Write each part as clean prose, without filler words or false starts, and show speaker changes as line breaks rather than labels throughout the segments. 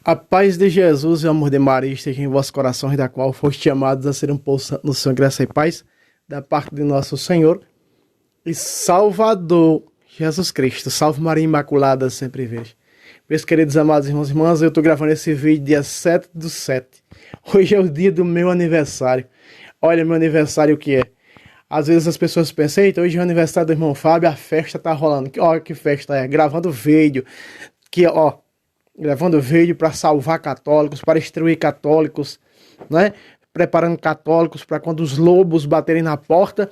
A paz de Jesus e o amor de Maria esteja em vossos corações, da qual foste chamados a ser um povo santo no Senhor, graça e paz, da parte de nosso Senhor e Salvador Jesus Cristo. Salve Maria Imaculada, sempre vejo. Meus queridos amados irmãos e irmãs, eu estou gravando esse vídeo dia 7/7. Hoje é o dia do meu aniversário. Olha, meu aniversário o que é? Às vezes as pessoas pensam, eita, hoje é o aniversário do irmão Fábio, a festa tá rolando. Olha que festa é, gravando vídeo, gravando vídeo para salvar católicos, para instruir católicos, né? Preparando católicos para quando os lobos baterem na porta,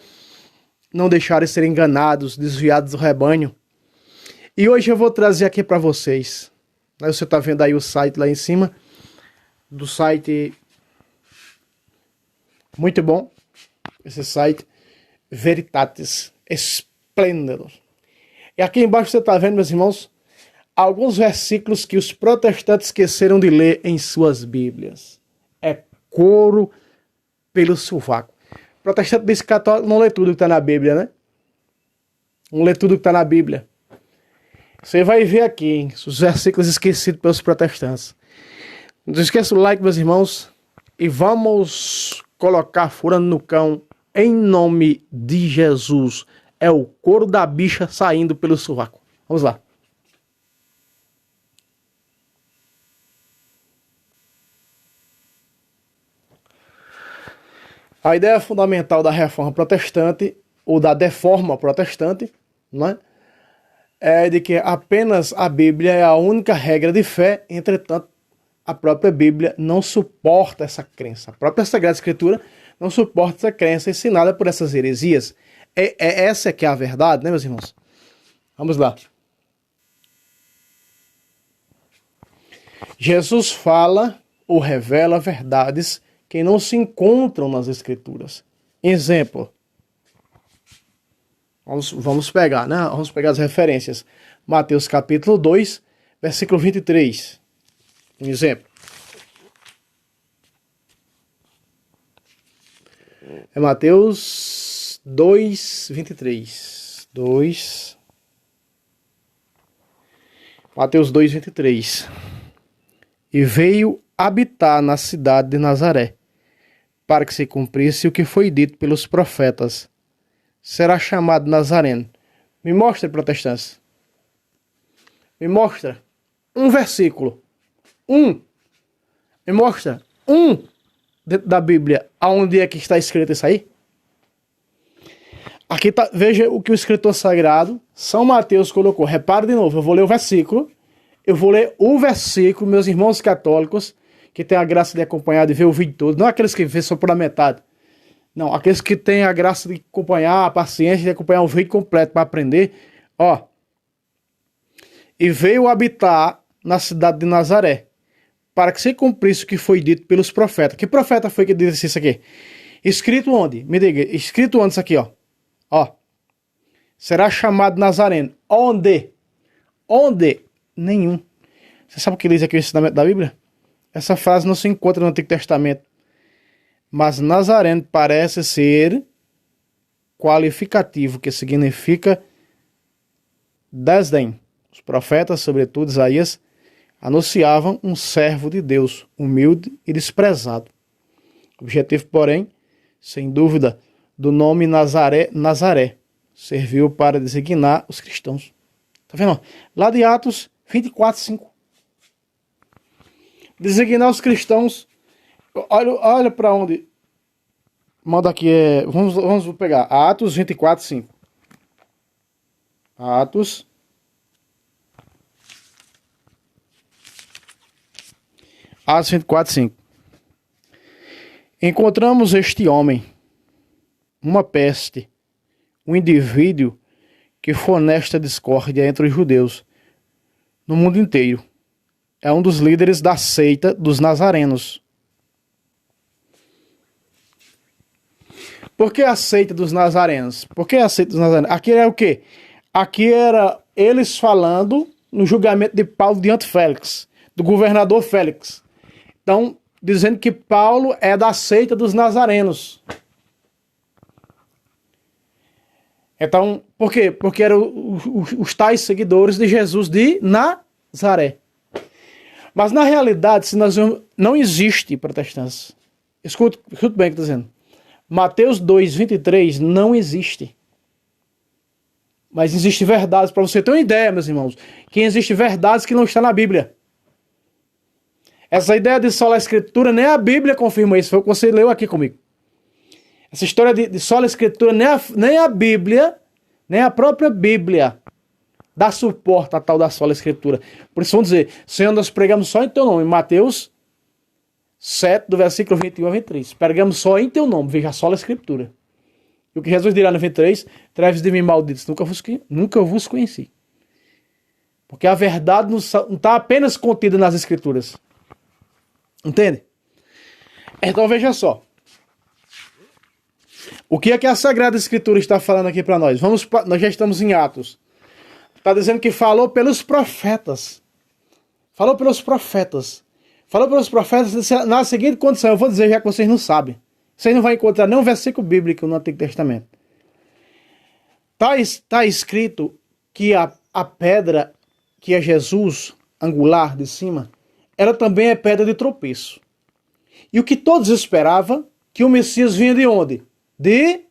não deixarem ser enganados, desviados do rebanho. E hoje eu vou trazer aqui para vocês, né? Você está vendo aí o site lá em cima, do site muito bom, esse site Veritatis Splendor. E aqui embaixo você está vendo, meus irmãos, alguns versículos que os protestantes esqueceram de ler em suas Bíblias. É couro pelo sovaco. O protestante diz que católico não lê tudo que está na Bíblia, né? Não lê tudo que está na Bíblia. Você vai ver aqui, hein, os versículos esquecidos pelos protestantes. Não esqueça o like, meus irmãos. E vamos colocar furando no cão em nome de Jesus. É o couro da bicha saindo pelo sovaco. Vamos lá. A ideia fundamental da reforma protestante, ou da deforma protestante, não é de que apenas a Bíblia é a única regra de fé, entretanto, a própria Bíblia não suporta essa crença. A própria Sagrada Escritura não suporta essa crença ensinada por essas heresias. Essa que é a verdade, né, meus irmãos? Vamos lá. Jesus fala ou revela verdades que não se encontram nas Escrituras. Exemplo. Vamos pegar, né? Vamos pegar as referências. Mateus capítulo 2, versículo 23. Um exemplo. É Mateus 2, 23. Mateus 2, 23. E veio habitar na cidade de Nazaré, para que se cumprisse o que foi dito pelos profetas. Será chamado Nazareno. Me mostra, protestantes. Me mostra um versículo. Me mostra dentro da Bíblia. Aonde é que está escrito isso aí? Aqui tá, veja o que o escritor sagrado, São Mateus, colocou. Repare de novo, eu vou ler o versículo. Meus irmãos católicos, que têm a graça de acompanhar, de ver o vídeo todo. Não aqueles que vê só pela metade. Não, aqueles que têm a graça de acompanhar, a paciência de acompanhar o vídeo completo para aprender. Ó. E veio habitar na cidade de Nazaré, para que se cumprisse o que foi dito pelos profetas. Que profeta foi que disse isso aqui? Escrito onde? Me diga, escrito onde isso aqui, ó. Ó. Será chamado Nazareno. Onde? Onde? Nenhum. Você sabe o que diz aqui o ensinamento da Bíblia? Essa frase não se encontra no Antigo Testamento. Mas Nazareno parece ser qualificativo, que significa desdém. Os profetas, sobretudo Isaías, anunciavam um servo de Deus, humilde e desprezado. O objetivo, porém, sem dúvida, do nome Nazaré, serviu para designar os cristãos. Tá vendo? Lá de Atos 24:5. Designar os cristãos. Olha para onde. Manda aqui. Vamos pegar. Atos 24:5. Atos 24:5. Encontramos este homem, uma peste, um indivíduo que fornece discórdia entre os judeus no mundo inteiro. É um dos líderes da seita dos nazarenos. Por que a seita dos nazarenos? Aqui era o quê? Aqui era eles falando no julgamento de Paulo diante de Félix, do governador Félix. Então, dizendo que Paulo é da seita dos nazarenos. Então, por quê? Porque eram os tais seguidores de Jesus de Nazaré. Mas na realidade, se nós não existe protestância. Escuta bem o que eu estou dizendo. Mateus 2:23 não existe. Mas existe verdades, para você ter uma ideia, meus irmãos, que existe verdades que não estão na Bíblia. Essa ideia de sola escritura, nem a Bíblia confirma isso, foi o que você leu aqui comigo. Essa história de sola escritura, nem a Bíblia, nem a própria Bíblia dá suporte a tal da sola escritura. Por isso vamos dizer, Senhor, nós pregamos só em teu nome. Mateus 7, do versículo 21 a 23. Pregamos só em teu nome, veja a sola escritura. E o que Jesus dirá no 23, treve de mim malditos, nunca vos conheci. Porque a verdade não está apenas contida nas escrituras. Entende? Então veja só. O que é que a Sagrada Escritura está falando aqui para nós? Nós já estamos em Atos. Está dizendo que falou pelos profetas. Falou pelos profetas. Falou pelos profetas na seguinte condição. Eu vou dizer já que vocês não sabem. Vocês não vão encontrar nenhum versículo bíblico no Antigo Testamento. Está escrito que a pedra que é Jesus, angular de cima, ela também é pedra de tropeço. E o que todos esperavam, que o Messias vinha de onde? De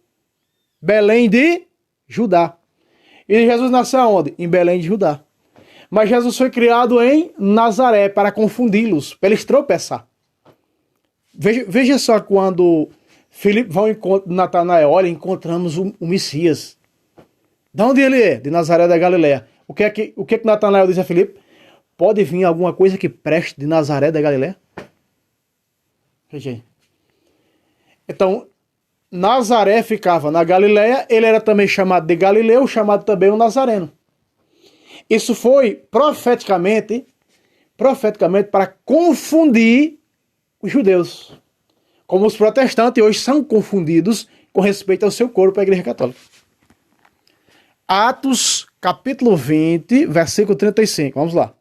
Belém de Judá. E Jesus nasceu aonde? Em Belém de Judá. Mas Jesus foi criado em Nazaré para confundi-los, para eles tropeçar. Veja só quando Filipe vai ao encontro de Natanael, olha, encontramos o Messias. De onde ele é? De Nazaré da Galileia. O que é que Natanael diz a Filipe? Pode vir alguma coisa que preste de Nazaré da Galileia? Veja aí. Então, Nazaré ficava na Galileia, ele era também chamado de Galileu, chamado também o Nazareno. Isso foi profeticamente para confundir os judeus. Como os protestantes hoje são confundidos com respeito ao seu corpo, a Igreja Católica. Atos, capítulo 20, versículo 35. Vamos lá.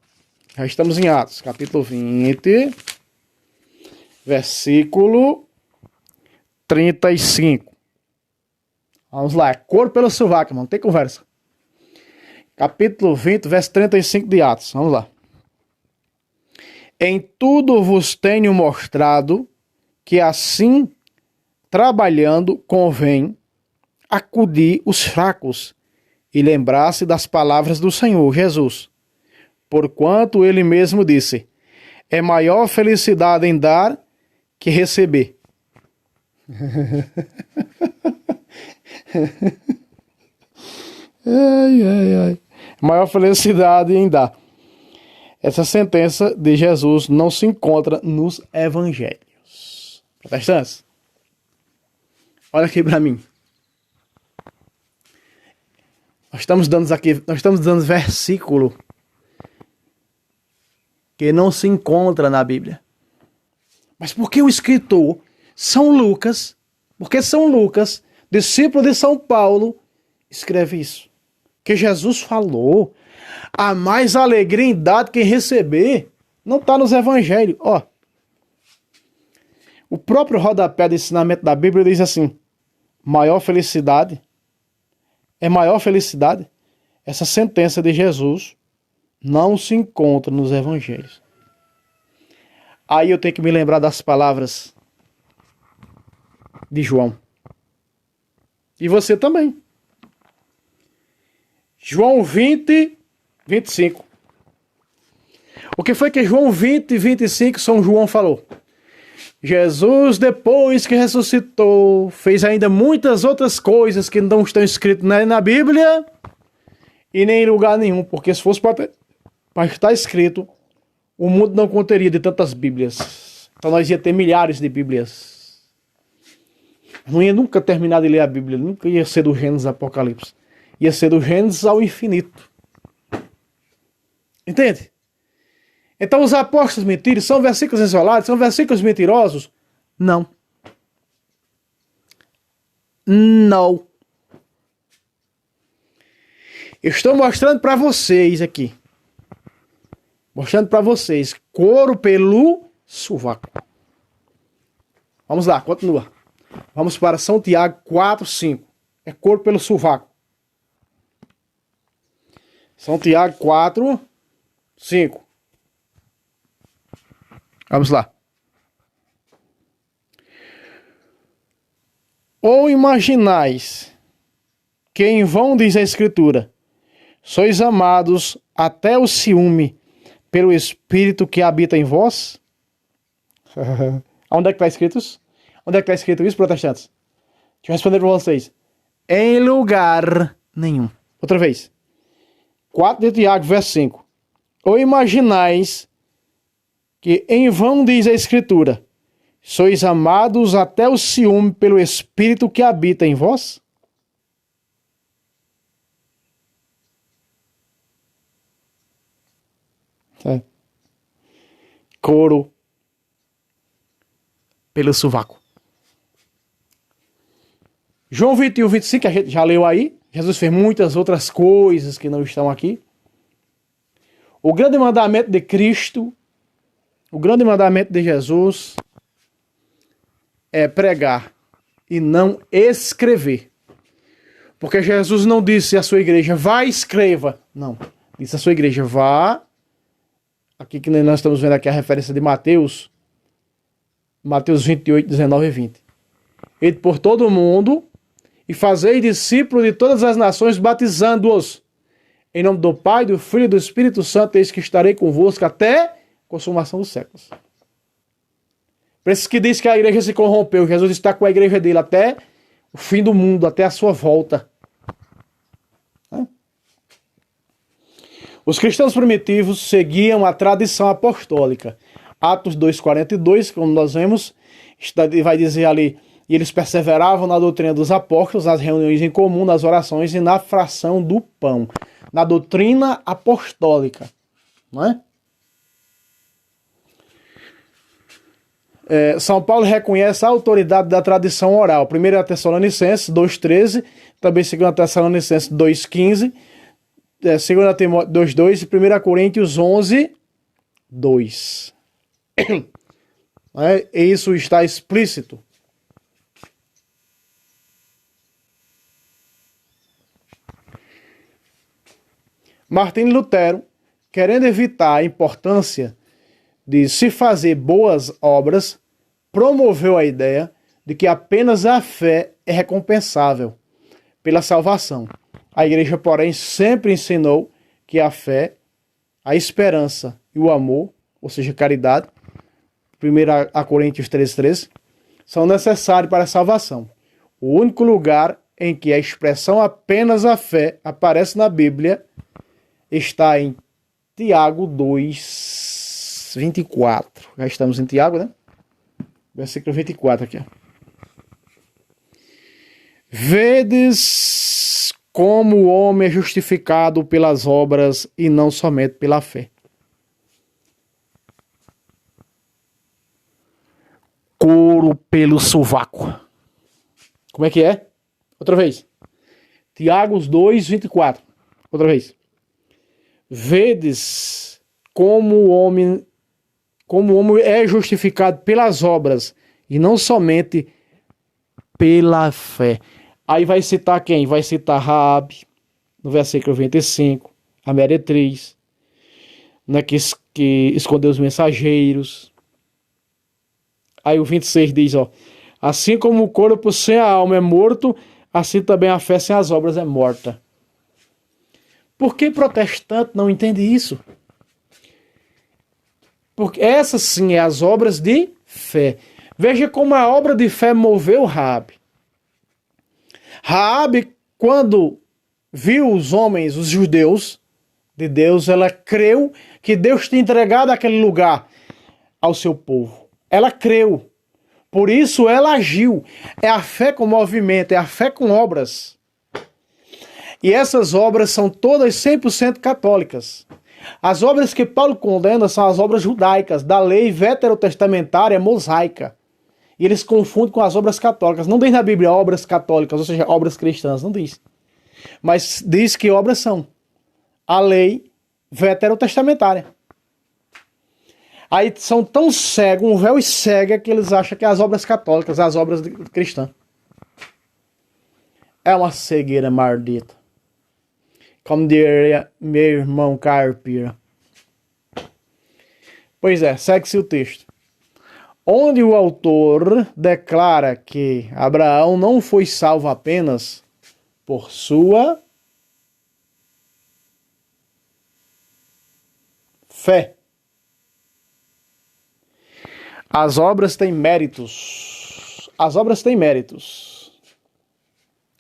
Já estamos em Atos, capítulo 20, versículo 35. Vamos lá. Cor pelo sovaco, irmão. Não tem conversa. Capítulo 20, verso 35 de Atos. Vamos lá. Em tudo vos tenho mostrado que assim, trabalhando, convém acudir os fracos e lembrar-se das palavras do Senhor Jesus. Porquanto ele mesmo disse, é maior felicidade em dar que receber. Ai. Maior felicidade em dar. Essa sentença de Jesus não se encontra nos evangelhos. Protestantes, olha aqui para mim. Nós estamos dando versículo que não se encontra na Bíblia. Mas por que o escritor São Lucas, porque São Lucas, discípulo de São Paulo, escreve isso? Que Jesus falou, há mais alegria em dar do que em receber. Não está nos evangelhos. Ó, o próprio rodapé do ensinamento da Bíblia diz assim, maior felicidade, essa sentença de Jesus não se encontra nos evangelhos. Aí eu tenho que me lembrar das palavras de João. E você também. João 20, 25. O que foi que João 20, 25 São João falou? Jesus, depois que ressuscitou, fez ainda muitas outras coisas que não estão escritas nem na Bíblia e nem em lugar nenhum, porque se fosse para estar escrito, o mundo não conteria de tantas Bíblias. Então nós ia ter milhares de Bíblias. Não ia nunca terminar de ler a Bíblia, nunca ia ser do Gênesis ao Apocalipse. Ia ser do Gênesis ao infinito. Entende? Então os apóstolos mentiram, são versículos isolados, são versículos mentirosos? Não. Não. Eu estou mostrando para vocês aqui. Mostrando para vocês. Couro pelo sovaco. Vamos lá, continua. Vamos para São Tiago 4, 5. É couro pelo sovaco. São Tiago 4, 5. Vamos lá. Ou imaginais que em vão diz a Escritura, sois amados até o ciúme pelo Espírito que habita em vós? Onde é que está escrito isso? Onde é que está escrito isso, protestantes? Deixa eu responder para vocês. Em lugar nenhum. Outra vez. 4 de Tiago, verso 5. Ou imaginais que em vão diz a Escritura, sois amados até o ciúme pelo Espírito que habita em vós? É. Couro pelo sovaco. João 21, 25, a gente já leu aí. Jesus fez muitas outras coisas que não estão aqui. O grande mandamento de Cristo, o grande mandamento de Jesus é pregar e não escrever. Porque Jesus não disse à sua igreja, vá e escreva. Não. Disse à sua igreja, vá. Aqui que nós estamos vendo aqui a referência de Mateus. Mateus 28, 19 e 20. Ide por todo o mundo e fazei discípulos de todas as nações, batizando-os. Em nome do Pai, do Filho e do Espírito Santo, eis que estarei convosco até a consumação dos séculos. Por isso que diz que a igreja se corrompeu. Jesus está com a igreja dele até o fim do mundo, até a sua volta. Os cristãos primitivos seguiam a tradição apostólica. Atos 2,42, como nós vemos, vai dizer ali, e eles perseveravam na doutrina dos apóstolos, nas reuniões em comum, nas orações e na fração do pão. Na doutrina apostólica. Não é? São Paulo reconhece a autoridade da tradição oral. 1 Tessalonicenses 2,13, também 2 Tessalonicenses 2,15, 2 Timóteo 2,2 e 1 Coríntios 11,2. E isso está explícito. Martinho Lutero, querendo evitar a importância de se fazer boas obras, promoveu a ideia de que apenas a fé é recompensável pela salvação. A igreja, porém, sempre ensinou que a fé, a esperança e o amor, ou seja, caridade, 1 Coríntios 13,13, são necessários para a salvação. O único lugar em que a expressão apenas a fé aparece na Bíblia está em Tiago 2,24. Já estamos em Tiago, né? Versículo 24 aqui. Vedes como o homem é justificado pelas obras e não somente pela fé. Couro pelo sovaco. Como é que é? Outra vez. Tiago 2,24. Outra vez. Vedes como o homem é justificado pelas obras e não somente pela fé. Aí vai citar quem? Vai citar Raabe, no versículo 25, a meretriz, né, que escondeu os mensageiros. Aí o 26 diz, ó, assim como o corpo sem a alma é morto, assim também a fé sem as obras é morta. Por que protestante não entende isso? Porque essas sim é as obras de fé. Veja como a obra de fé moveu Raabe. Raabe, quando viu os homens, os judeus de Deus, ela creu que Deus tinha entregado aquele lugar ao seu povo. Ela creu. Por isso ela agiu. É a fé com movimento, é a fé com obras. E essas obras são todas 100% católicas. As obras que Paulo condena são as obras judaicas, da lei veterotestamentária mosaica. E eles confundem com as obras católicas. Não diz na Bíblia obras católicas, ou seja, obras cristãs, não diz. Mas diz que obras são a lei veterotestamentária. Aí são tão cegos, um véu cega, que eles acham que as obras católicas, as obras cristãs. É uma cegueira maldita. Como diria meu irmão Carpira. Pois é, segue-se o texto. onde o autor declara que Abraão não foi salvo apenas por sua fé. As obras têm méritos. As obras têm méritos.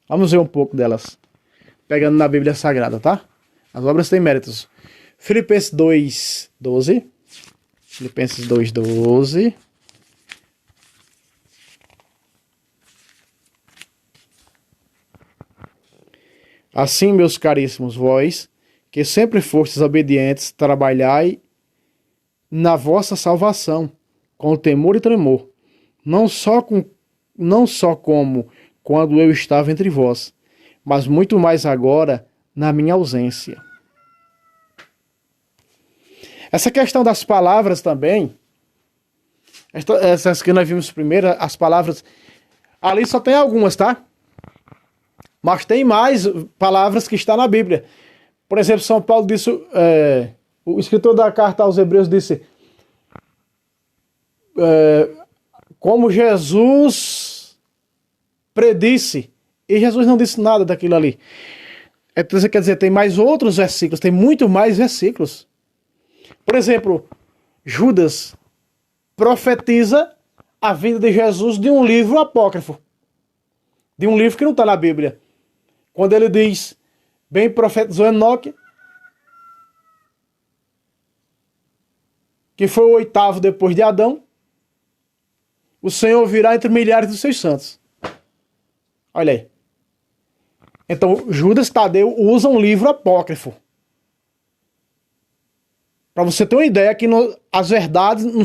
Vamos ver um pouco delas. Pegando na Bíblia Sagrada, tá? As obras têm méritos. Filipenses 2:12. Filipenses 2:12. Assim, meus caríssimos, vós, que sempre fostes obedientes, trabalhai na vossa salvação, com temor e tremor, não só como quando eu estava entre vós, mas muito mais agora na minha ausência. Essa questão das palavras também, essas que nós vimos primeiro, as palavras, ali só tem algumas, tá? Mas tem mais palavras que estão na Bíblia. Por exemplo, São Paulo disse, o escritor da carta aos Hebreus disse, como Jesus predisse, e Jesus não disse nada daquilo ali. Então, quer dizer, tem mais outros versículos, tem muito mais versículos. Por exemplo, Judas profetiza a vinda de Jesus de um livro apócrifo, de um livro que não está na Bíblia. Quando ele diz, bem profetizou Enoque, que foi o 8º depois de Adão, o Senhor virá entre milhares dos seus santos. Olha aí. Então, Judas Tadeu usa um livro apócrifo. Para você ter uma ideia que as verdades não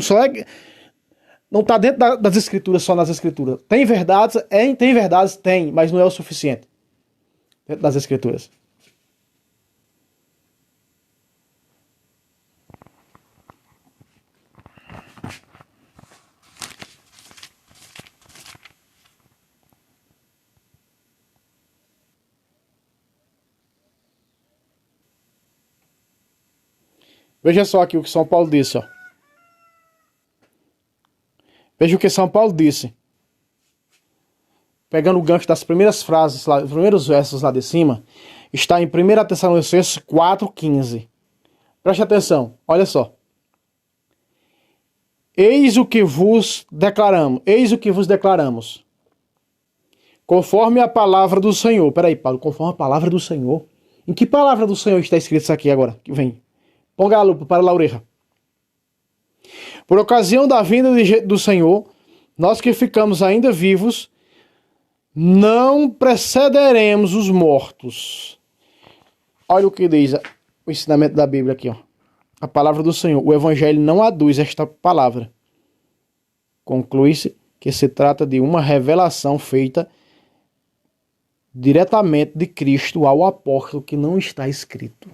está dentro das escrituras, só nas escrituras. Tem verdades, tem, mas não é o suficiente dentro das escrituras. Veja só aqui o que São Paulo disse, ó. Veja o que São Paulo disse. Pegando o gancho das primeiras frases, os primeiros versos lá de cima, está em 1 Tessalonicenses 4:15. Preste atenção, olha só. Eis o que vos declaramos. Conforme a palavra do Senhor. Peraí, Paulo, conforme a palavra do Senhor. Em que palavra do Senhor está escrito isso aqui agora? Que vem. Ponga a lupa para a Laureja. Por ocasião da vinda do Senhor, nós que ficamos ainda vivos, não precederemos os mortos. Olha o que diz o ensinamento da Bíblia aqui, ó. A palavra do Senhor. O Evangelho não aduz esta palavra. Conclui-se que se trata de uma revelação feita diretamente de Cristo ao apóstolo, que não está escrito.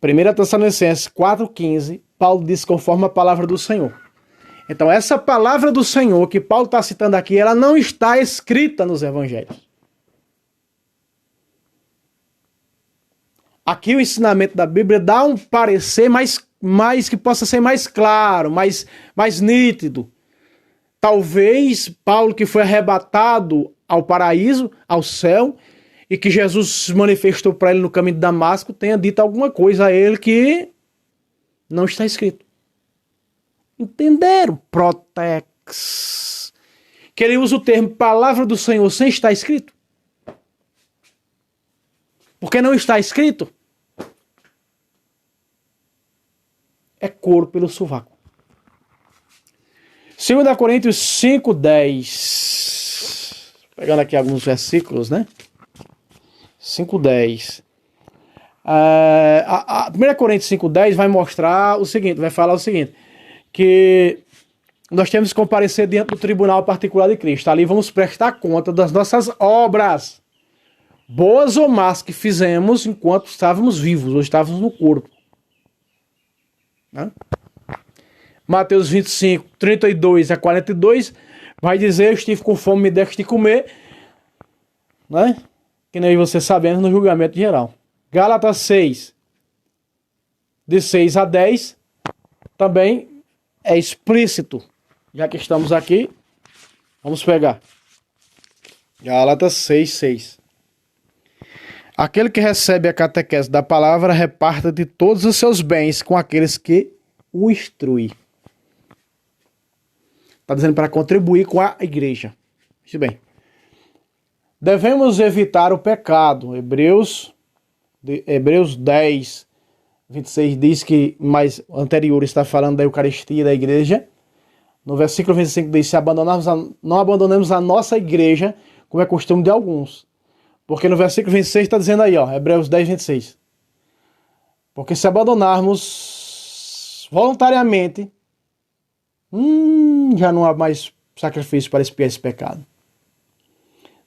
1 Tessalonicenses 4:15, Paulo diz conforme a palavra do Senhor. Então essa palavra do Senhor que Paulo está citando aqui, ela não está escrita nos evangelhos. Aqui o ensinamento da Bíblia dá um parecer mais que possa ser mais claro, mais nítido. Talvez Paulo, que foi arrebatado ao paraíso, ao céu, e que Jesus se manifestou para ele no caminho de Damasco, tenha dito alguma coisa a ele que não está escrito. Entenderam? Protex. Que ele usa o termo palavra do Senhor sem estar escrito. Porque não está escrito, é couro pelo sovaco. 2 Coríntios 5:10. Pegando aqui alguns versículos, né? 5:10. 1 Coríntios 5:10 vai mostrar o seguinte, vai falar o seguinte, que nós temos que comparecer diante do tribunal particular de Cristo. Ali vamos prestar conta das nossas obras, boas ou más, que fizemos enquanto estávamos vivos ou estávamos no corpo. Né? Mateus 25:32-42 vai dizer: eu estive com fome, me deste de comer, né? Que nem você sabendo no julgamento geral. Gálatas 6, de 6 a 10, também é explícito. Já que estamos aqui, vamos pegar. Gálatas 6:6. Aquele que recebe a catequese da palavra reparta de todos os seus bens com aqueles que o instruem. Está dizendo para contribuir com a igreja. Muito bem. Devemos evitar o pecado. Hebreus 10, 26 diz que mais anterior está falando da Eucaristia da igreja. No versículo 25 diz: se não abandonemos a nossa igreja, como é costume de alguns. Porque no versículo 26 está dizendo aí, ó, Hebreus 10, 26. Porque se abandonarmos voluntariamente, já não há mais sacrifício para expiar esse pecado.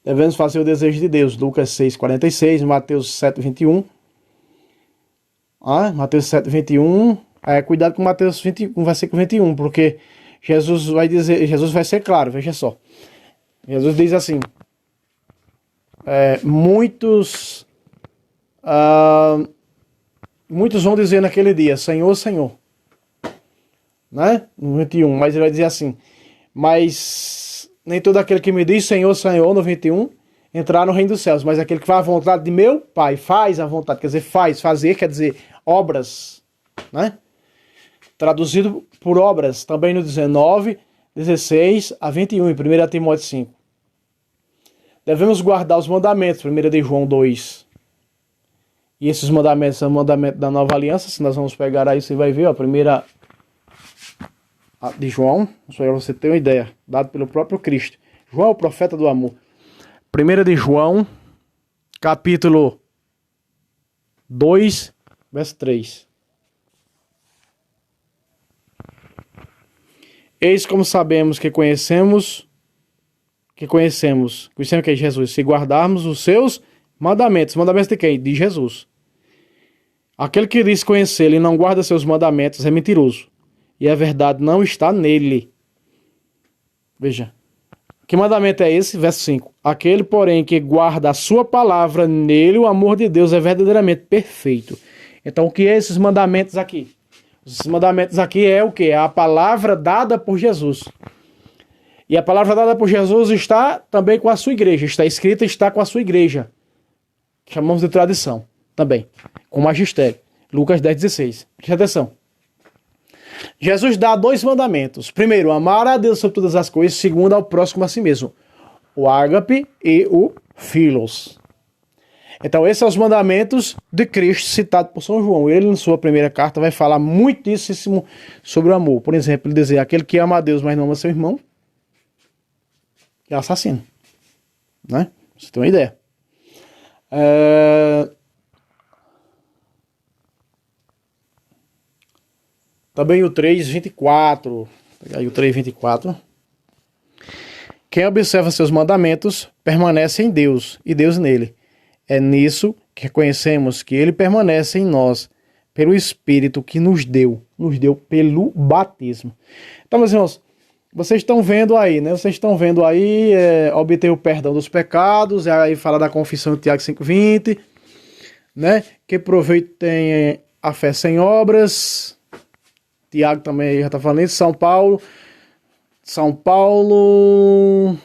Devemos fazer o desejo de Deus. Lucas 6, 46, Mateus 7, 21. Mateus 7, 21. Cuidado com Mateus 20, com versículo 21, porque Jesus vai ser claro, veja só. Jesus diz assim: muitos vão dizer naquele dia, Senhor, Senhor. Né? No 21, mas ele vai dizer assim: mas nem todo aquele que me diz Senhor, Senhor, no 21, entrar no reino dos céus, mas aquele que faz a vontade de meu Pai, faz a vontade, quer dizer, fazer, quer dizer, obras, né? Traduzido por obras, também no 19, 16 a 21, em 1 Timóteo 5. Devemos guardar os mandamentos, 1 de João 2. E esses mandamentos são mandamentos da nova aliança, se nós vamos pegar aí, você vai ver, ó, 1 de João, só para você ter uma ideia, dado pelo próprio Cristo. João é o profeta do amor. 1 de João, capítulo 2, verso 3. Eis como sabemos que conhecemos que é Jesus, se guardarmos os seus mandamentos. Mandamentos de quem? De Jesus. Aquele que diz conhecê-lo e não guarda seus mandamentos é mentiroso, e a verdade não está nele. Veja. Que mandamento é esse? Verso 5. Aquele, porém, que guarda a sua palavra, nele o amor de Deus é verdadeiramente perfeito. Então, o que é esses mandamentos aqui? Esses mandamentos aqui é o quê? É a palavra dada por Jesus. E a palavra dada por Jesus está também com a sua igreja. Está escrita, está com a sua igreja. Chamamos de tradição também. Com magistério. Lucas 10, 16. Preste atenção. Jesus dá 2 mandamentos. Primeiro, amar a Deus sobre todas as coisas. Segundo, ao próximo a si mesmo. O ágape e o philos. Então, esses são os mandamentos de Cristo citados por São João. Ele, na sua primeira carta, vai falar muitíssimo sobre o amor. Por exemplo, ele dizer, aquele que ama a Deus, mas não ama seu irmão, é assassino. Né? Você tem uma ideia. Também o 3:24. Vou pegar aí o 3:24. Quem observa seus mandamentos permanece em Deus e Deus nele. É nisso que reconhecemos que ele permanece em nós pelo Espírito que nos deu pelo batismo. Então, meus irmãos, vocês estão vendo aí, né? Vocês estão vendo aí obter o perdão dos pecados, aí fala da confissão de Tiago 5:20, né? Que proveito tem a fé sem obras. Tiago também já está falando isso. São Paulo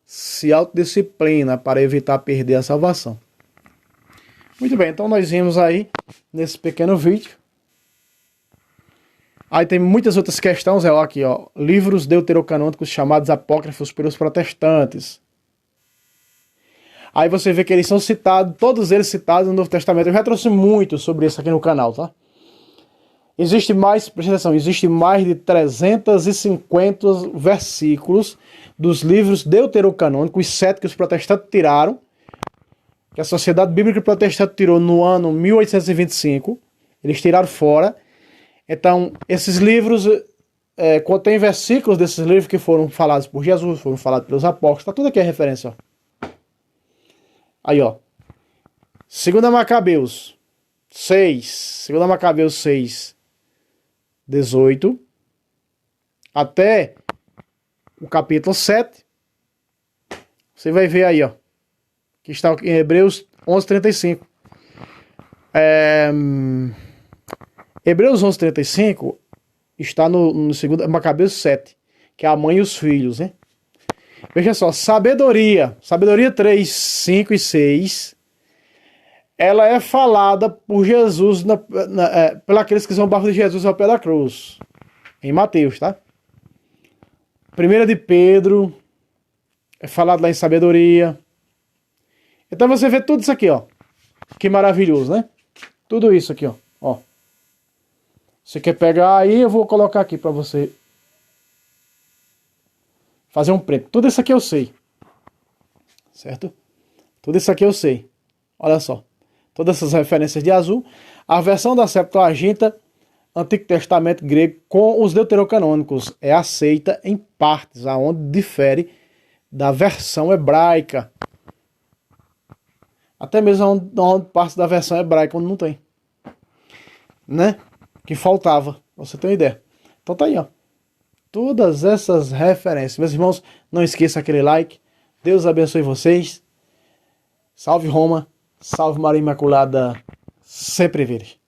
se autodisciplina para evitar perder a salvação. Muito bem, então nós vimos aí nesse pequeno vídeo. Aí tem muitas outras questões, aqui, ó, livros deuterocanônicos chamados apócrifos pelos protestantes. Aí você vê que eles são citados, todos eles citados no Novo Testamento. Eu já trouxe muito sobre isso aqui no canal, tá? Existe mais de 350 versículos dos livros deuterocanônicos, os 7 que os protestantes tiraram, que a Sociedade Bíblica Protestante tirou no ano 1825, eles tiraram fora. Então, esses livros contêm versículos desses livros que foram falados por Jesus, foram falados pelos apóstolos, tá tudo aqui a referência, ó. Aí, ó. 2 Macabeus 6, 18, até o capítulo 7, você vai ver aí, ó, que está em Hebreus 11:35. Hebreus 11:35 está no segundo Macabeus 7, que é a mãe e os filhos, né? Veja só, sabedoria 3, 5 e 6, ela é falada por Jesus, pelos aqueles que são barro de Jesus ao pé da cruz, em Mateus, tá? 1 de Pedro, é falado lá em sabedoria. Então você vê tudo isso aqui, ó. Que maravilhoso, né? Tudo isso aqui, ó. Você quer pegar aí, eu vou colocar aqui para você fazer um print. Tudo isso aqui eu sei. Certo? Tudo isso aqui eu sei. Olha só. Todas essas referências de azul. A versão da Septuaginta, Antigo Testamento grego, com os deuterocanônicos, é aceita em partes, aonde difere da versão hebraica. Até mesmo onde parte da versão hebraica, onde não tem. Né? Que faltava. Pra você ter uma ideia. Então tá aí, ó. Todas essas referências. Meus irmãos, não esqueça aquele like. Deus abençoe vocês. Salve Roma. Salve Maria Imaculada. Sempre virgem.